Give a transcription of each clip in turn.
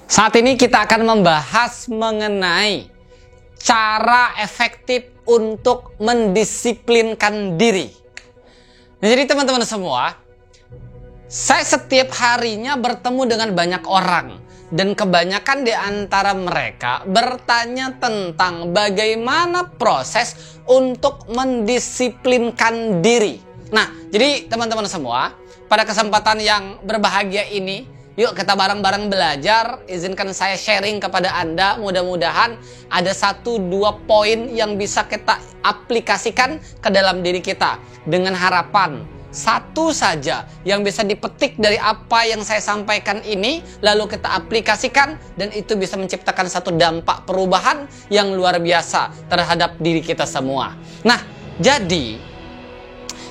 Saat ini kita akan membahas mengenai cara efektif untuk mendisiplinkan diri. Nah, jadi teman-teman semua, saya setiap harinya bertemu dengan banyak orang. Dan kebanyakan di antara mereka bertanya tentang bagaimana proses untuk mendisiplinkan diri. Nah, jadi teman-teman semua, pada kesempatan yang berbahagia ini, yuk kita bareng-bareng belajar. Izinkan saya sharing kepada Anda. Mudah-mudahan ada 1-2 poin yang bisa kita aplikasikan ke dalam diri kita. Dengan harapan satu saja yang bisa dipetik dari apa yang saya sampaikan ini, lalu kita aplikasikan, dan itu bisa menciptakan satu dampak perubahan yang luar biasa terhadap diri kita semua. Nah, jadi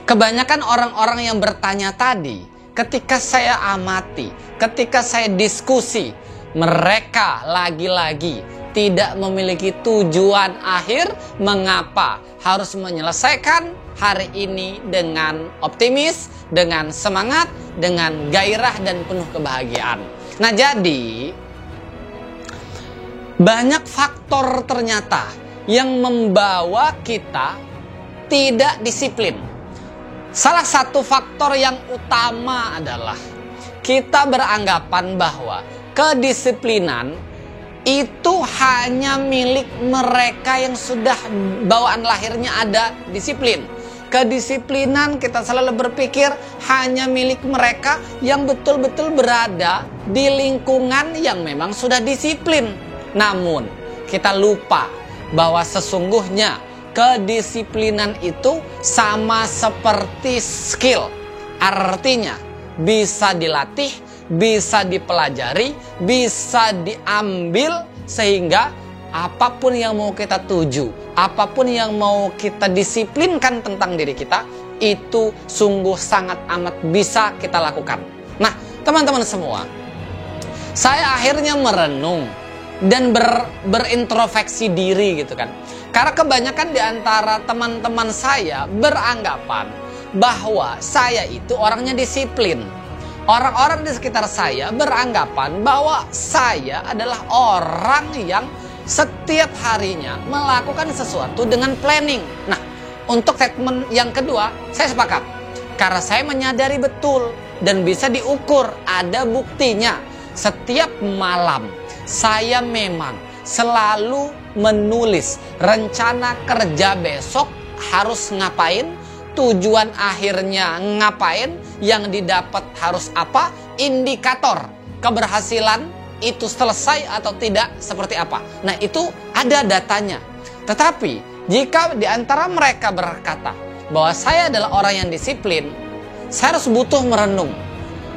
kebanyakan orang-orang yang bertanya tadi, ketika saya amati, ketika saya diskusi, mereka lagi-lagi tidak memiliki tujuan akhir mengapa harus menyelesaikan hari ini dengan optimis, dengan semangat, dengan gairah dan penuh kebahagiaan. Nah, jadi banyak faktor ternyata yang membawa kita tidak disiplin. Salah satu faktor yang utama adalah kita beranggapan bahwa kedisiplinan itu hanya milik mereka yang sudah bawaan lahirnya ada disiplin. Kedisiplinan kita selalu berpikir hanya milik mereka yang betul-betul berada di lingkungan yang memang sudah disiplin. Namun kita lupa bahwa sesungguhnya kedisiplinan itu sama seperti skill. Artinya bisa dilatih, bisa dipelajari, bisa diambil, sehingga apapun yang mau kita tuju, apapun yang mau kita disiplinkan tentang diri kita, itu sungguh sangat amat bisa kita lakukan. Nah, teman-teman semua, saya akhirnya merenung dan berintrospeksi diri gitu kan. Karena kebanyakan di antara teman-teman saya beranggapan bahwa saya itu orangnya disiplin. Orang-orang di sekitar saya beranggapan bahwa saya adalah orang yang setiap harinya melakukan sesuatu dengan planning. Nah, untuk statement yang kedua, saya sepakat. Karena saya menyadari betul dan bisa diukur, ada buktinya. Setiap malam, saya memang selalu menulis rencana kerja besok harus ngapain, tujuan akhirnya ngapain, yang didapat harus apa, indikator keberhasilan itu selesai atau tidak seperti apa. Nah, itu ada datanya. Tetapi jika di antara mereka berkata bahwa saya adalah orang yang disiplin, saya harus butuh merenung,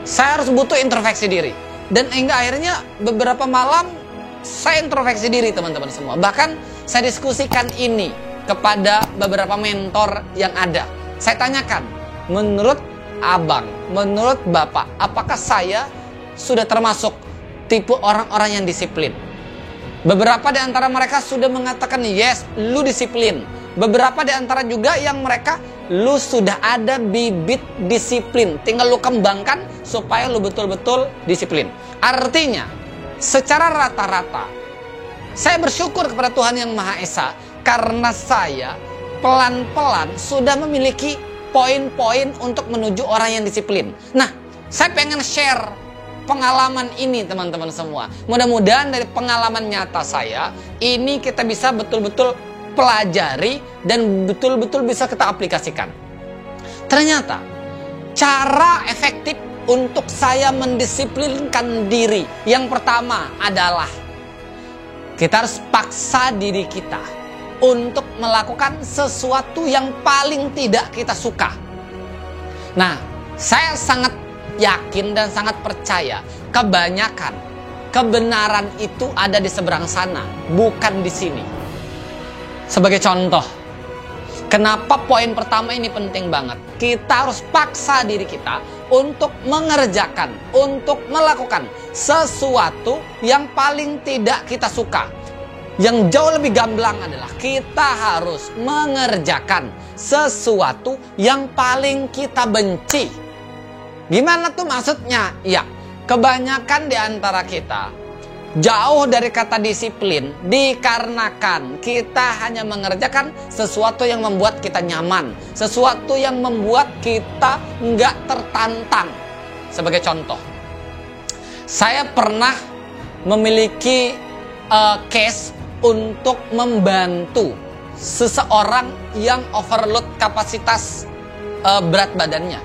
saya harus butuh introspeksi diri. Dan hingga akhirnya beberapa malam saya introspeksi diri, teman-teman semua. Bahkan saya diskusikan ini kepada beberapa mentor yang ada. Saya tanyakan, menurut abang, menurut bapak, apakah saya sudah termasuk tipe orang-orang yang disiplin? Beberapa di antara mereka sudah mengatakan, yes, lu disiplin. Beberapa di antara juga yang mereka, lu sudah ada bibit disiplin, tinggal lu kembangkan supaya lu betul-betul disiplin. Artinya, secara rata-rata, saya bersyukur kepada Tuhan Yang Maha Esa, karena saya pelan-pelan sudah memiliki poin-poin untuk menuju orang yang disiplin. Nah, saya pengen share pengalaman ini, teman-teman semua. Mudah-mudahan dari pengalaman nyata saya, ini kita bisa betul-betul pelajari dan betul-betul bisa kita aplikasikan. Ternyata, cara efektif untuk saya mendisiplinkan diri, yang pertama adalah kita harus paksa diri kita untuk melakukan sesuatu yang paling tidak kita suka. Nah, saya sangat yakin dan sangat percaya kebanyakan kebenaran itu ada di seberang sana, bukan di sini. Sebagai contoh, kenapa poin pertama ini penting banget? Kita harus paksa diri kita untuk mengerjakan, untuk melakukan sesuatu yang paling tidak kita suka. Yang jauh lebih gamblang adalah kita harus mengerjakan sesuatu yang paling kita benci. Gimana tuh maksudnya? Ya, kebanyakan di antara kita jauh dari kata disiplin dikarenakan kita hanya mengerjakan sesuatu yang membuat kita nyaman, sesuatu yang membuat kita nggak tertantang. Sebagai contoh, saya pernah memiliki case untuk membantu seseorang yang overload kapasitas berat badannya,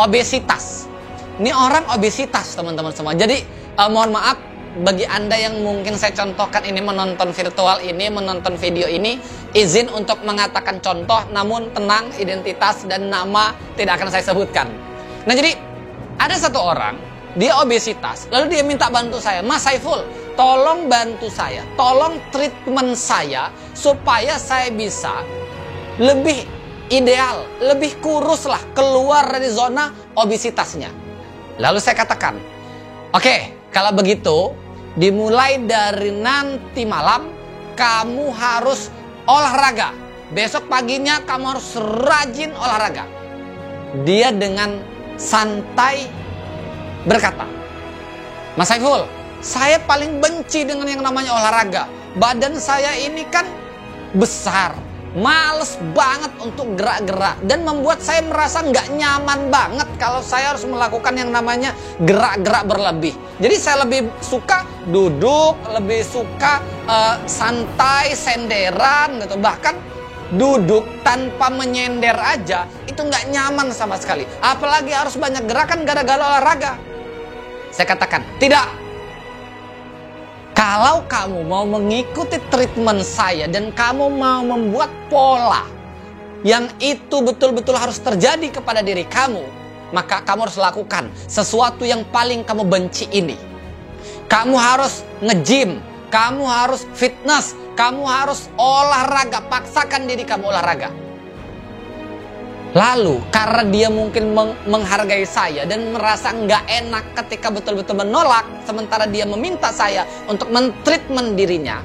obesitas. Ini orang obesitas, teman-teman semua. Jadi mohon maaf bagi Anda yang mungkin saya contohkan ini menonton virtual ini, menonton video ini, izin untuk mengatakan contoh, namun tenang, identitas dan nama tidak akan saya sebutkan. Nah, jadi ada satu orang, dia obesitas, lalu dia minta bantu saya, Mas Saiful, tolong bantu saya, tolong treatment saya supaya saya bisa lebih ideal, lebih kurus lah, keluar dari zona obesitasnya. Lalu saya katakan, oke, kalau begitu dimulai dari nanti malam kamu harus olahraga. Besok paginya kamu harus rajin olahraga. Dia dengan santai berkata, Mas Saiful, saya paling benci dengan yang namanya olahraga. Badan saya ini kan besar, males banget untuk gerak-gerak, dan membuat saya merasa nggak nyaman banget kalau saya harus melakukan yang namanya gerak-gerak berlebih. Jadi saya lebih suka duduk, lebih suka santai, senderan gitu. Bahkan duduk tanpa menyender aja itu nggak nyaman sama sekali. Apalagi harus banyak gerakan gara-gara olahraga. Saya katakan, tidak. Kalau kamu mau mengikuti treatment saya dan kamu mau membuat pola yang itu betul-betul harus terjadi kepada diri kamu, maka kamu harus lakukan sesuatu yang paling kamu benci ini. Kamu harus nge-gym, kamu harus fitness, kamu harus olahraga, paksakan diri kamu olahraga. Lalu karena dia mungkin menghargai saya dan merasa nggak enak ketika betul-betul menolak, sementara dia meminta saya untuk mentreatment dirinya,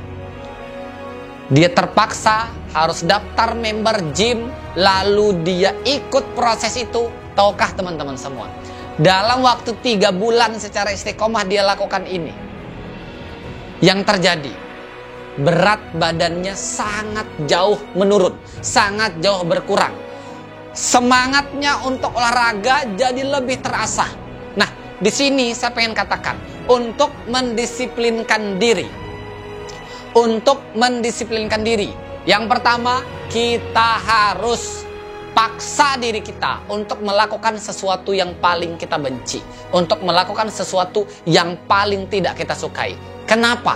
dia terpaksa harus daftar member gym, lalu dia ikut proses itu. Tahukah teman-teman semua, dalam waktu 3 bulan secara istiqomah dia lakukan ini, yang terjadi berat badannya sangat jauh menurun, sangat jauh berkurang. Semangatnya untuk olahraga jadi lebih terasah. Nah, di sini saya pengen katakan, untuk mendisiplinkan diri. Untuk mendisiplinkan diri, yang pertama, kita harus paksa diri kita untuk melakukan sesuatu yang paling kita benci, untuk melakukan sesuatu yang paling tidak kita sukai. Kenapa?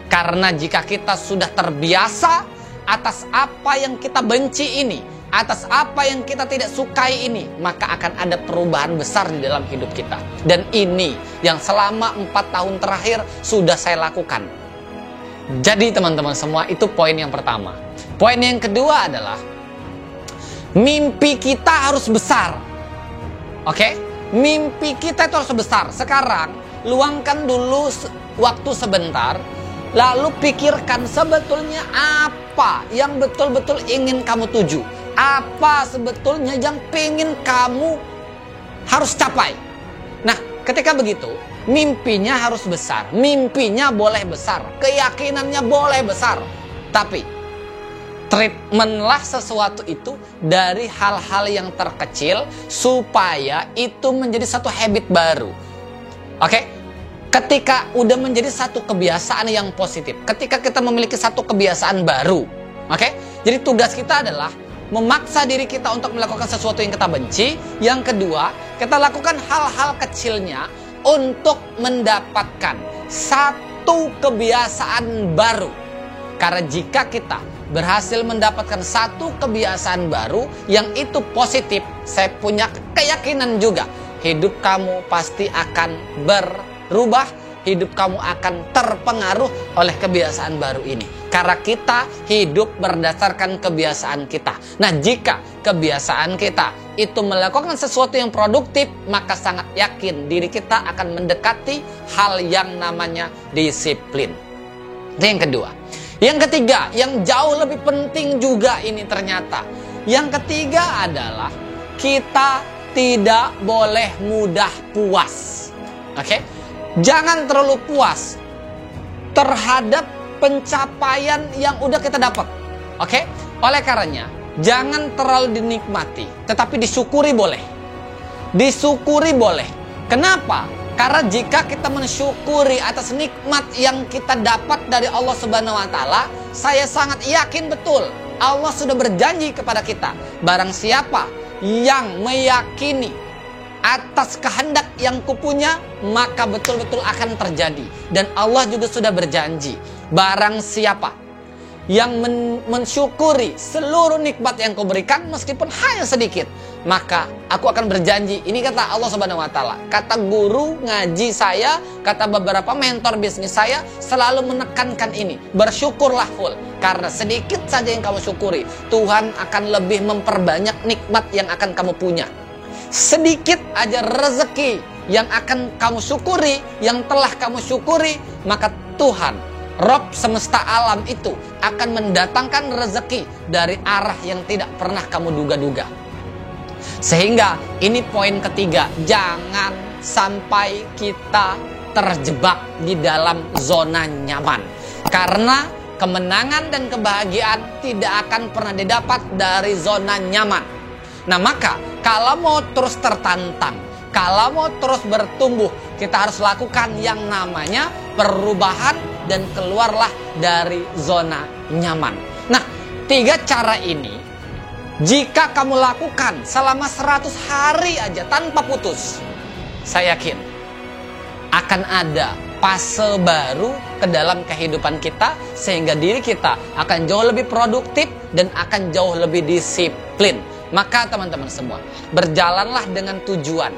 Karena jika kita sudah terbiasa atas apa yang kita benci ini, atas apa yang kita tidak sukai ini, maka akan ada perubahan besar di dalam hidup kita. Dan ini yang selama 4 tahun terakhir sudah saya lakukan. Jadi teman-teman semua, itu poin yang pertama. Poin yang kedua adalah mimpi kita harus besar. Oke? Mimpi kita itu harus besar. Sekarang luangkan dulu waktu sebentar, lalu pikirkan sebetulnya apa yang betul-betul ingin kamu tuju. Apa sebetulnya yang pengen kamu harus capai. Nah, ketika begitu, mimpinya harus besar. Mimpinya boleh besar, keyakinannya boleh besar. Tapi treatmentlah sesuatu itu dari hal-hal yang terkecil supaya itu menjadi satu habit baru. Oke? Ketika udah menjadi satu kebiasaan yang positif, ketika kita memiliki satu kebiasaan baru, oke? Jadi tugas kita adalah memaksa diri kita untuk melakukan sesuatu yang kita benci. Yang kedua, kita lakukan hal-hal kecilnya untuk mendapatkan satu kebiasaan baru. Karena jika kita berhasil mendapatkan satu kebiasaan baru yang itu positif, saya punya keyakinan juga hidup kamu pasti akan berubah, hidup kamu akan terpengaruh oleh kebiasaan baru ini. Karena kita hidup berdasarkan kebiasaan kita. Nah, jika kebiasaan kita itu melakukan sesuatu yang produktif, maka sangat yakin diri kita akan mendekati hal yang namanya disiplin. Itu yang kedua. Yang ketiga, yang jauh lebih penting juga ini ternyata. Yang ketiga adalah kita tidak boleh mudah puas. Oke? Jangan terlalu puas terhadap pencapaian yang udah kita dapat. Oke? Oleh karenanya, jangan terlalu dinikmati, tetapi disyukuri boleh. Disyukuri boleh. Kenapa? Karena jika kita mensyukuri atas nikmat yang kita dapat dari Allah Subhanahu wa taala, saya sangat yakin betul Allah sudah berjanji kepada kita, barang siapa yang meyakini atas kehendak yang kupunya, maka betul-betul akan terjadi. Dan Allah juga sudah berjanji, barang siapa yang mensyukuri seluruh nikmat yang kuberikan meskipun hanya sedikit, maka aku akan berjanji. Ini kata Allah Subhanahu wa taala. Kata guru ngaji saya, kata beberapa mentor bisnis saya selalu menekankan ini. Bersyukurlah full. Karena sedikit saja yang kamu syukuri, Tuhan akan lebih memperbanyak nikmat yang akan kamu punya. Sedikit aja rezeki yang akan kamu syukuri, yang telah kamu syukuri, maka Tuhan Rob semesta alam itu akan mendatangkan rezeki dari arah yang tidak pernah kamu duga-duga. Sehingga ini poin ketiga, jangan sampai kita terjebak di dalam zona nyaman. Karena kemenangan dan kebahagiaan tidak akan pernah didapat dari zona nyaman. Nah, maka kalau mau terus tertantang, kalau mau terus bertumbuh, kita harus lakukan yang namanya perubahan dan keluarlah dari zona nyaman. Nah, 3 cara ini jika kamu lakukan selama 100 hari aja tanpa putus, saya yakin akan ada fase baru ke dalam kehidupan kita, sehingga diri kita akan jauh lebih produktif dan akan jauh lebih disiplin. Maka teman-teman semua, berjalanlah dengan tujuan,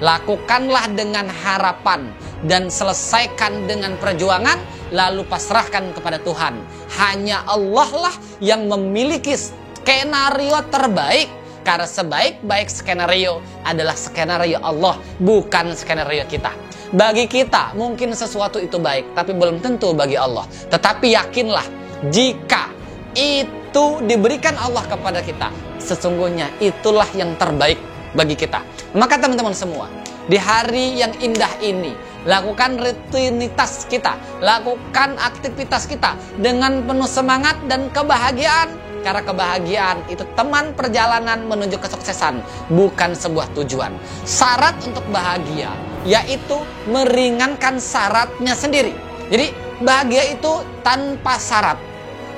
lakukanlah dengan harapan, dan selesaikan dengan perjuangan, lalu pasrahkan kepada Tuhan. Hanya Allah lah yang memiliki skenario terbaik, karena sebaik-baik skenario adalah skenario Allah, bukan skenario kita. Bagi kita mungkin sesuatu itu baik, tapi belum tentu bagi Allah. Tetapi yakinlah, jika itu diberikan Allah kepada kita, sesungguhnya itulah yang terbaik bagi kita. Maka teman-teman semua, di hari yang indah ini, lakukan rutinitas kita, lakukan aktivitas kita dengan penuh semangat dan kebahagiaan. Karena kebahagiaan itu teman perjalanan menuju kesuksesan, bukan sebuah tujuan. Syarat untuk bahagia yaitu meringankan syaratnya sendiri. Jadi bahagia itu tanpa syarat.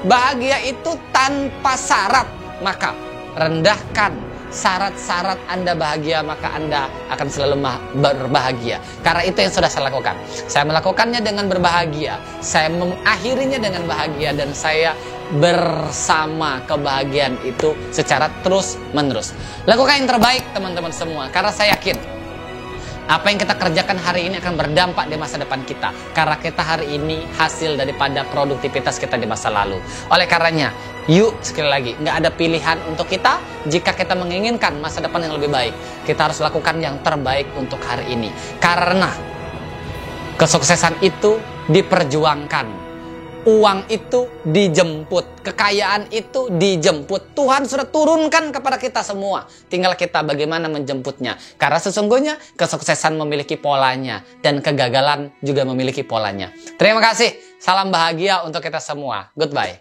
Bahagia itu tanpa syarat. Maka rendahkan syarat-syarat Anda bahagia, maka Anda akan selalu berbahagia. Karena itu yang sudah saya lakukan. Saya melakukannya dengan berbahagia, saya mengakhirinya dengan bahagia, dan saya bersama kebahagiaan itu secara terus-menerus. Lakukan yang terbaik teman-teman semua, karena saya yakin apa yang kita kerjakan hari ini akan berdampak di masa depan kita. Karena kita hari ini hasil daripada produktivitas kita di masa lalu. Oleh karenanya, yuk sekali lagi, nggak ada pilihan untuk kita. Jika kita menginginkan masa depan yang lebih baik, kita harus lakukan yang terbaik untuk hari ini. Karena kesuksesan itu diperjuangkan. Uang itu dijemput, kekayaan itu dijemput. Tuhan sudah turunkan kepada kita semua. Tinggal kita bagaimana menjemputnya. Karena sesungguhnya kesuksesan memiliki polanya dan kegagalan juga memiliki polanya. Terima kasih. Salam bahagia untuk kita semua. Goodbye.